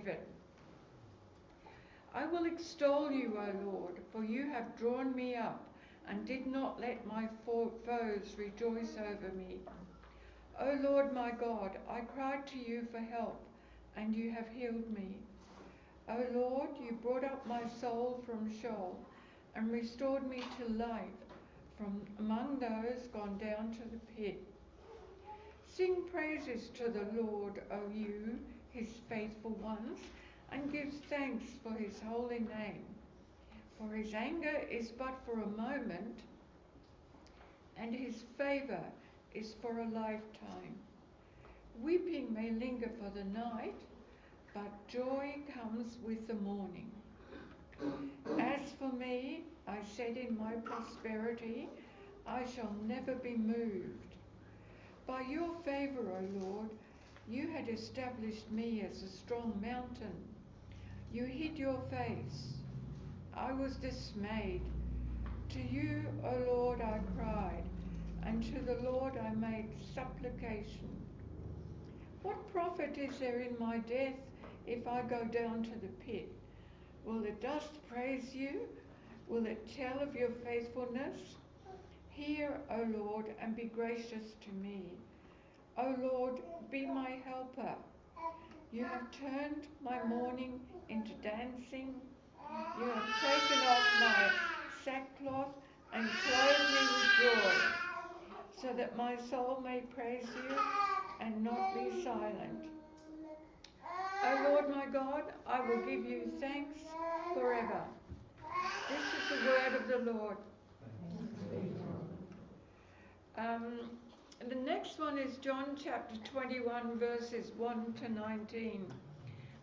heaven. I will extol you, O Lord, for you have drawn me up and did not let my foes rejoice over me. O Lord my God, I cried to you for help, and you have healed me. O Lord, you brought up my soul from Sheol and restored me to life from among those gone down to the pit. Sing praises to the Lord, O you, his faithful ones, and give thanks for his holy name. For his anger is but for a moment, and his favour is for a lifetime. Weeping may linger for the night, but joy comes with the morning. As for me, I said in my prosperity, I shall never be moved. By your favour, O Lord, you had established me as a strong mountain. You hid your face. I was dismayed. To you, O Lord, I cried, and to the Lord I made supplication. What profit is there in my death if I go down to the pit? Will the dust praise you? Will it tell of your faithfulness? Hear, O Lord, and be gracious to me. O Lord, be my helper. You have turned my mourning into dancing. You have taken off my sackcloth and clothed me with joy, so that my soul may praise you and not be silent. O Lord my God, I will give you thanks forever. This is the word of the Lord. The next one is John chapter 21, verses 1 to 19.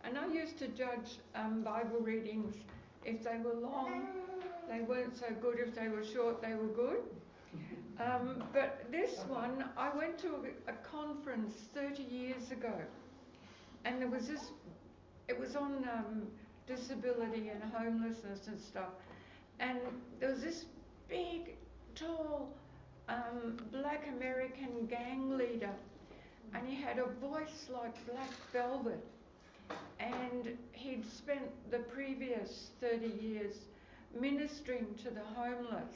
And I used to judge Bible readings. If they were long, they weren't so good. If they were short, they were good. But this one, I went to a conference 30 years ago. And there was this, it was on disability and homelessness and stuff. And there was this big, tall, black American gang leader, and he had a voice like black velvet, and he'd spent the previous 30 years ministering to the homeless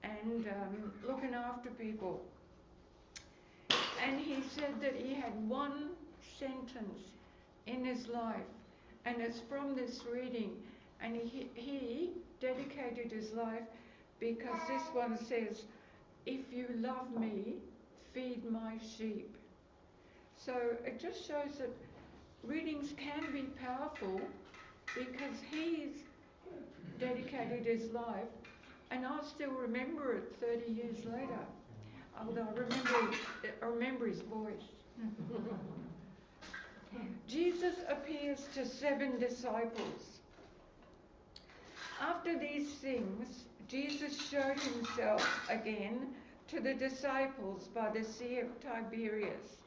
and looking after people. And he said that he had one sentence in his life, and it's from this reading, and he dedicated his life because this one says, "If you love me, feed my sheep." So it just shows that readings can be powerful because he's dedicated his life, and I'll still remember it 30 years later, although I remember his voice. Jesus appears to 7 disciples. After these things, Jesus showed himself again to the disciples by the Sea of Tiberias,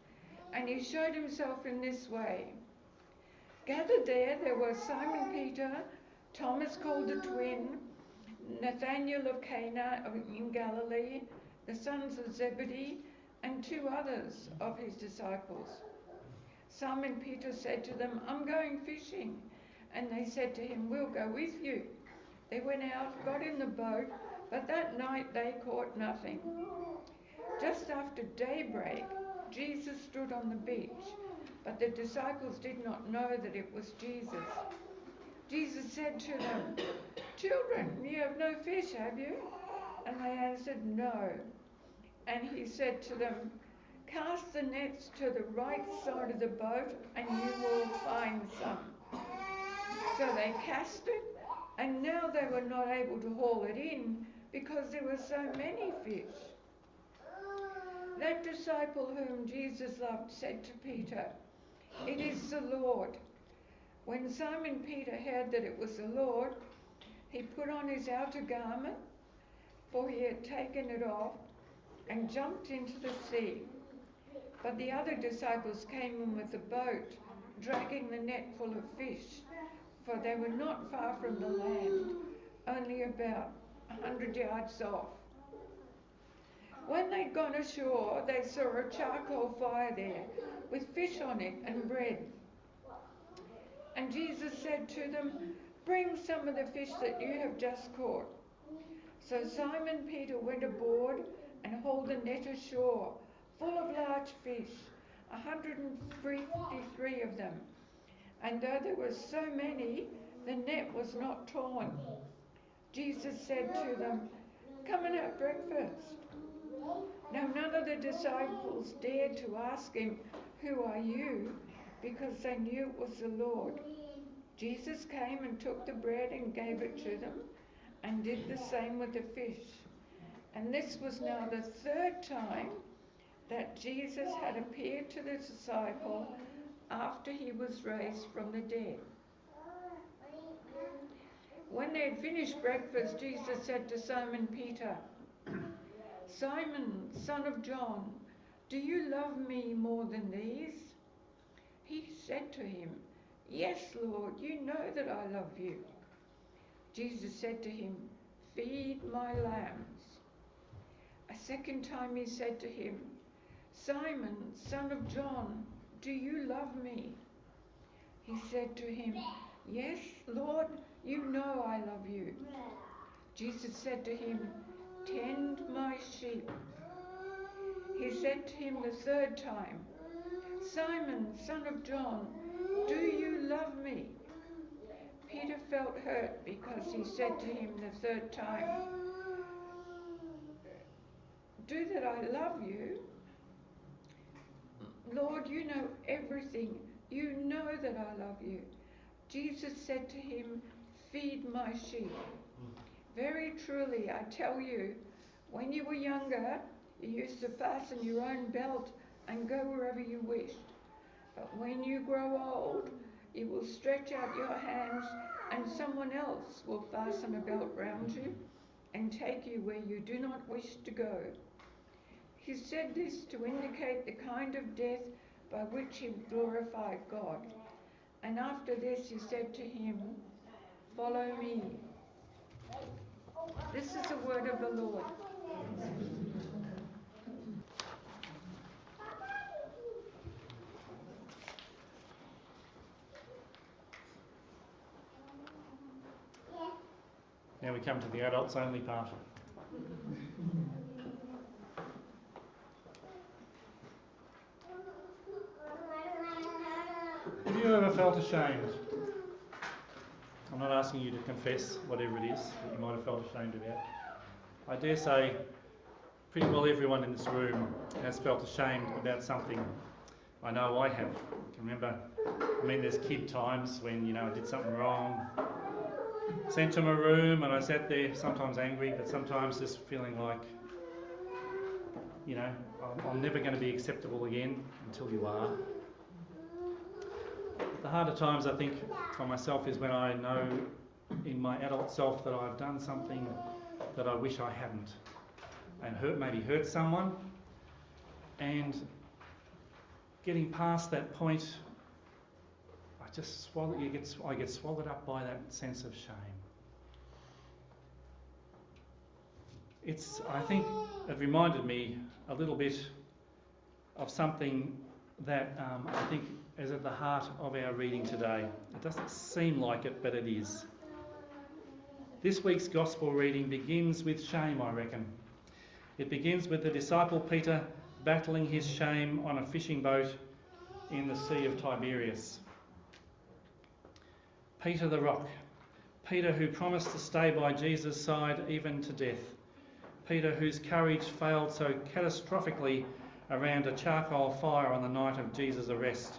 and he showed himself in this way. Gathered there were Simon Peter, Thomas called the twin, Nathanael of Cana in Galilee, the sons of Zebedee, and 2 others of his disciples. Simon Peter said to them, "I'm going fishing." And they said to him, "We'll go with you." They went out, got in the boat, but that night they caught nothing. Just after daybreak, Jesus stood on the beach, but the disciples did not know that it was Jesus. Jesus said to them, "Children, you have no fish, have you?" And they answered, "No." And he said to them, "Cast the nets to the right side of the boat and you will find some." So they cast it, and now they were not able to haul it in because there were so many fish. That disciple whom Jesus loved said to Peter, "It is the Lord." When Simon Peter heard that it was the Lord, he put on his outer garment, for he had taken it off, and jumped into the sea. But the other disciples came in with the boat, dragging the net full of fish, for they were not far from the land, only about 100 yards off. When they'd gone ashore, they saw a charcoal fire there, with fish on it and bread. And Jesus said to them, "Bring some of the fish that you have just caught." So Simon Peter went aboard and hauled the net ashore, full of large fish, 153 of them. And though there were so many, the net was not torn. Jesus said to them, "Come and have breakfast." Now none of the disciples dared to ask him, "Who are you?" because they knew it was the Lord. Jesus came and took the bread and gave it to them, and did the same with the fish. And this was now the third time that Jesus had appeared to the disciple after he was raised from the dead. When they had finished breakfast, Jesus said to Simon Peter, "Simon, son of John, do you love me more than these?" He said to him, "Yes, Lord, you know that I love you." Jesus said to him, "Feed my lambs." A second time he said to him, "Simon, son of John, do you love me?" He said to him, "Yes, Lord, you know I love you." Jesus said to him, "Tend my sheep." He said to him the third time, "Simon, son of John, do you love me?" Peter felt hurt because he said to him the third time, "Do that I love you? Lord, you know everything. You know that I love you." Jesus said to him, "Feed my sheep. Very truly, I tell you, when you were younger, you used to fasten your own belt and go wherever you wished. But when you grow old, you will stretch out your hands and someone else will fasten a belt round you and take you where you do not wish to go." He said this to indicate the kind of death by which he glorified God. And after this he said to him, "Follow me." This is the word of the Lord. Now we come to the adults only part. Have you ever felt ashamed? I'm not asking you to confess whatever it is that you might have felt ashamed about. I dare say pretty well everyone in this room has felt ashamed about something. I know I have. I can remember, there's kid times when, I did something wrong, sent to my room, and I sat there sometimes angry, but sometimes just feeling like, I'm never going to be acceptable again until you are. The harder times, I think, for myself is when I know in my adult self that I've done something that I wish I hadn't, and maybe hurt someone, and getting past that point, I get swallowed up by that sense of shame. I think it reminded me a little bit of something that I think is at the heart of our reading today. It doesn't seem like it, but it is. This week's Gospel reading begins with shame, I reckon. It begins with the disciple Peter battling his shame on a fishing boat in the Sea of Tiberias. Peter the rock. Peter who promised to stay by Jesus' side even to death. Peter whose courage failed so catastrophically around a charcoal fire on the night of Jesus' arrest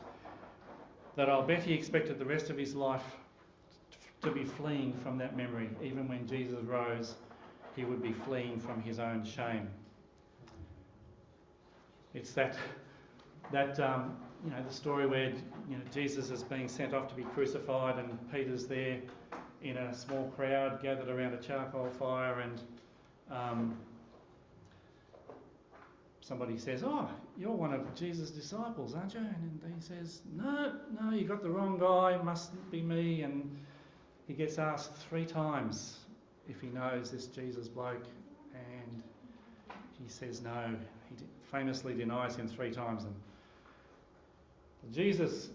that I'll bet he expected the rest of his life to be fleeing from that memory. Even when Jesus rose, he would be fleeing from his own shame. It's the story where Jesus is being sent off to be crucified, and Peter's there in a small crowd gathered around a charcoal fire, and somebody says, "Oh, you're one of Jesus' disciples, aren't you?" And he says, No, you got the wrong guy, mustn't be me. And he gets asked 3 times if he knows this Jesus bloke, and he says no. He famously denies him 3 times. And Jesus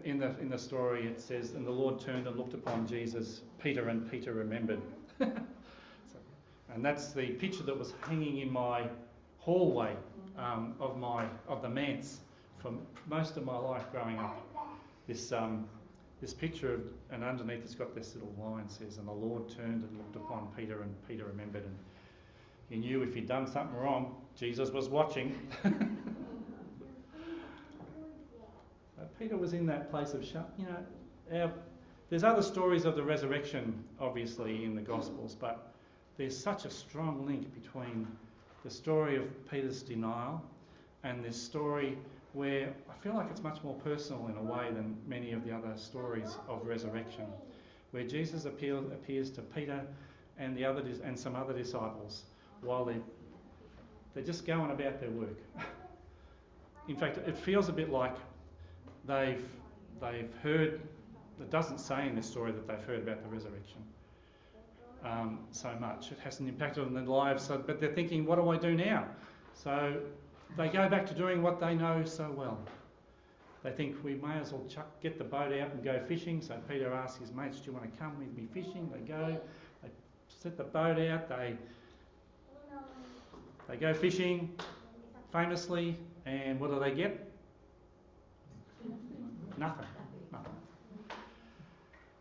in the story it says, and the Lord turned and looked upon Jesus, Peter, and Peter remembered. And that's the picture that was hanging in my hallway of the manse for most of my life growing up. This picture of, and underneath it's got this little line says, and the Lord turned and looked upon Peter, and Peter remembered. And he knew if he'd done something wrong, Jesus was watching. Peter was in that place of there's other stories of the resurrection, obviously, in the Gospels, but there's such a strong link between the story of Peter's denial and this story where I feel like it's much more personal in a way than many of the other stories of resurrection, where Jesus appears to Peter and some other disciples while they're just going about their work. In fact, it feels a bit like they've heard. It doesn't say in this story that they've heard about the resurrection so much. It hasn't impacted on their lives, but they're thinking, what do I do now? So they go back to doing what they know so well. They think we may as well get the boat out and go fishing. So Peter asks his mates, do you want to come with me fishing? They go, they set the boat out, they go fishing famously, and what do they get? Nothing.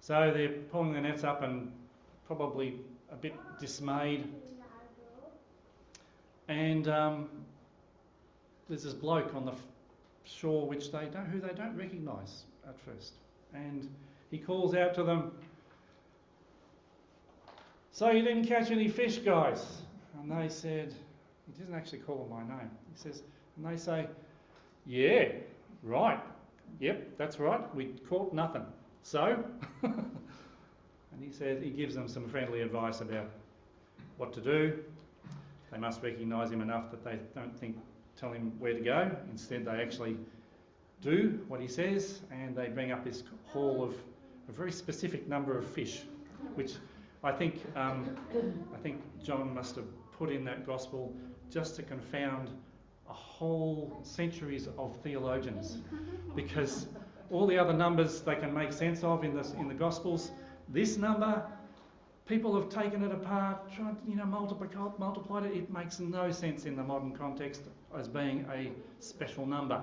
So they're pulling their nets up and probably a bit dismayed. And there's this bloke on the shore who they don't recognise at first. And he calls out to them, so you didn't catch any fish, guys? And they said, he doesn't actually call them by name. He says, and they say, yeah, right. Yep, that's right. We caught nothing. So? And he gives them some friendly advice about what to do. They must recognise him enough that they don't tell him where to go. Instead, they actually do what he says, and they bring up this haul of a very specific number of fish, which I think John must have put in that gospel just to confound a whole centuries of theologians, because all the other numbers they can make sense of in the Gospels. This number, people have taken it apart, tried multiplied it. It makes no sense in the modern context as being a special number.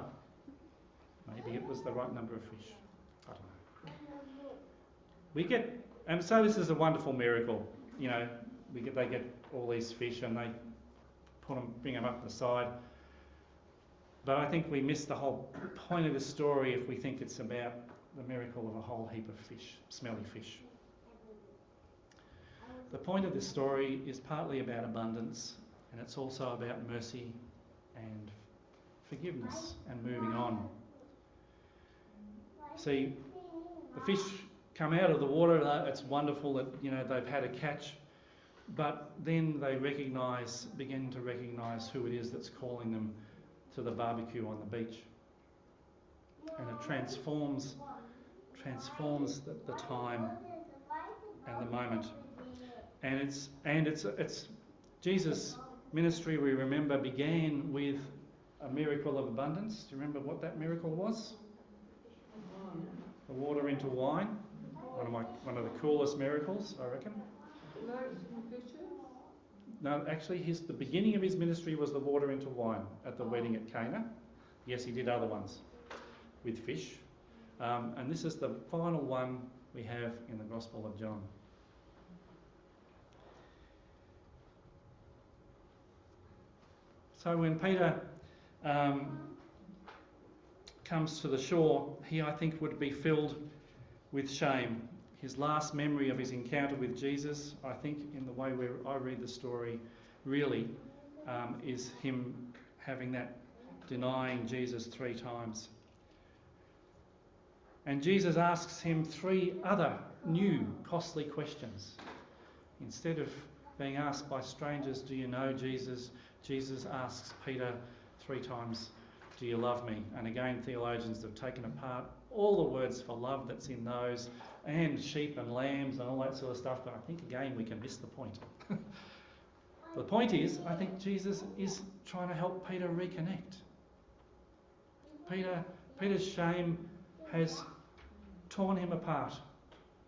Maybe it was the right number of fish. I don't know. And so this is a wonderful miracle. They get all these fish and they bring them up the side. But I think we miss the whole point of the story if we think it's about the miracle of a whole heap of fish, smelly fish. The point of this story is partly about abundance, and it's also about mercy and forgiveness and moving on. See, the fish come out of the water. It's wonderful that they've had a catch, but then they begin to recognise who it is that's calling them to the barbecue on the beach, and it transforms the time and the moment. And it's Jesus' ministry, we remember, began with a miracle of abundance. Do you remember what that miracle was? The water into wine. One of the coolest miracles, I reckon. No, actually, the beginning of his ministry was the water into wine at the wedding at Cana. Yes, he did other ones with fish. And this is the final one we have in the Gospel of John. So when Peter comes to the shore, he, I think, would be filled with shame. His last memory of his encounter with Jesus, I think, in the way where I read the story, really is him having that denying Jesus 3 times. And Jesus asks him 3 other new, costly questions. Instead of being asked by strangers, do you know Jesus? Jesus asks Peter 3 times, do you love me? And again, theologians have taken apart all the words for love that's in those, and sheep and lambs and all that sort of stuff, but I think again we can miss the point. The point is, I think Jesus is trying to help Peter reconnect. Peter's shame has torn him apart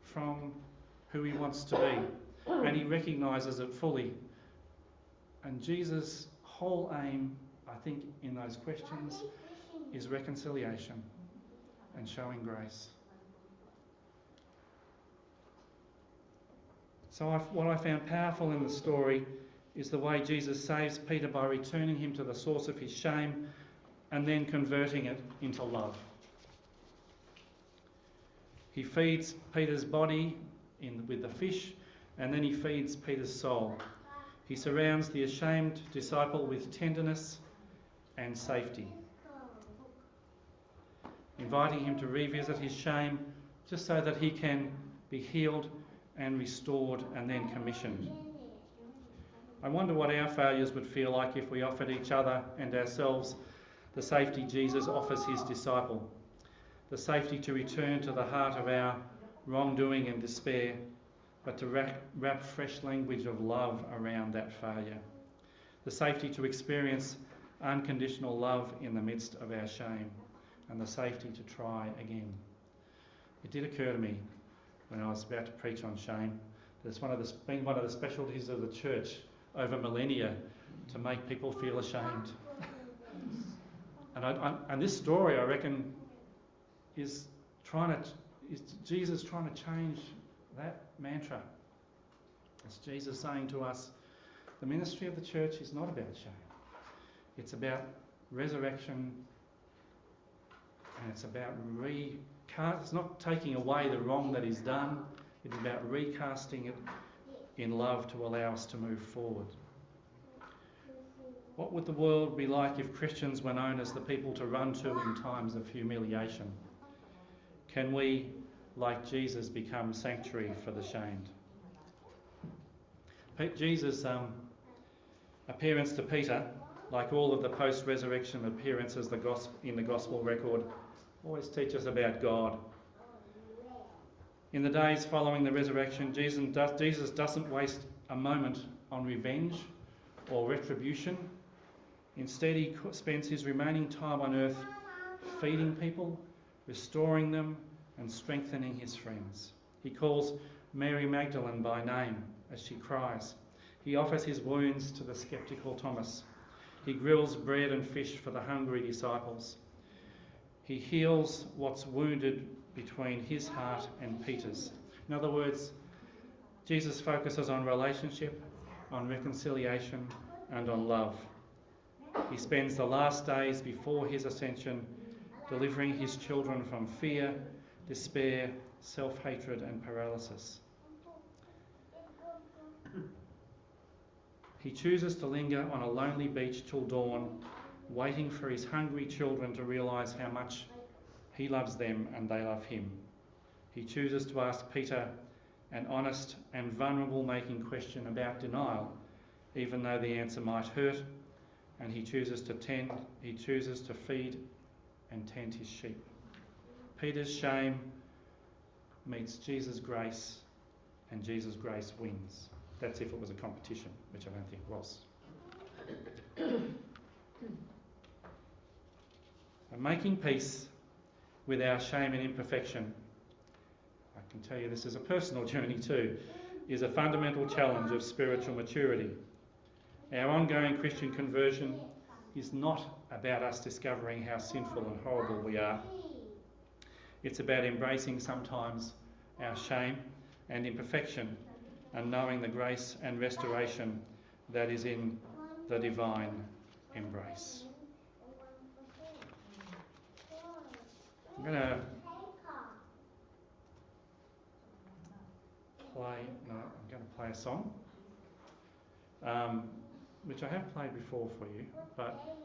from who he wants to be, and he recognises it fully. And Jesus' whole aim, I think, in those questions is reconciliation and showing grace. So what I found powerful in the story is the way Jesus saves Peter by returning him to the source of his shame and then converting it into love. He feeds Peter's body with the fish, and then he feeds Peter's soul. He surrounds the ashamed disciple with tenderness and safety, inviting him to revisit his shame just so that he can be healed and restored and then commissioned. I wonder what our failures would feel like if we offered each other and ourselves the safety Jesus offers his disciple, the safety to return to the heart of our wrongdoing and despair, but to wrap fresh language of love around that failure, the safety to experience unconditional love in the midst of our shame, and the safety to try again. It did occur to me when I was about to preach on shame that it's been one of the specialties of the church over millennia to make people feel ashamed. And this story, I reckon, is Jesus trying to change that mantra. It's Jesus saying to us, the ministry of the church is not about shame. It's about resurrection, and it's about it's not taking away the wrong that is done. It's about recasting it in love to allow us to move forward. What would the world be like if Christians were known as the people to run to in times of humiliation? Can we, like Jesus, become sanctuary for the shamed? Jesus' appearance to Peter, like all of the post-resurrection appearances in the Gospel record, always teach us about God. In the days following the resurrection, Jesus doesn't waste a moment on revenge or retribution. Instead, he spends his remaining time on earth feeding people, restoring them, and strengthening his friends. He calls Mary Magdalene by name as she cries. He offers his wounds to the sceptical Thomas. He grills bread and fish for the hungry disciples. He heals what's wounded between his heart and Peter's. In other words, Jesus focuses on relationship, on reconciliation, and on love. He spends the last days before his ascension delivering his children from fear, despair, self-hatred, and paralysis. He chooses to linger on a lonely beach till dawn, waiting for his hungry children to realise how much he loves them and they love him. He chooses to ask Peter an honest and vulnerable-making question about denial, even though the answer might hurt, and he chooses to feed and tend his sheep. Peter's shame meets Jesus' grace, and Jesus' grace wins. That's if it was a competition, which I don't think was. And making peace with our shame and imperfection, I can tell you this is a personal journey too, is a fundamental challenge of spiritual maturity. Our ongoing Christian conversion is not about us discovering how sinful and horrible we are. It's about embracing sometimes our shame and imperfection and knowing the grace and restoration that is in the divine embrace. I'm going to play a song, which I have played before for you, but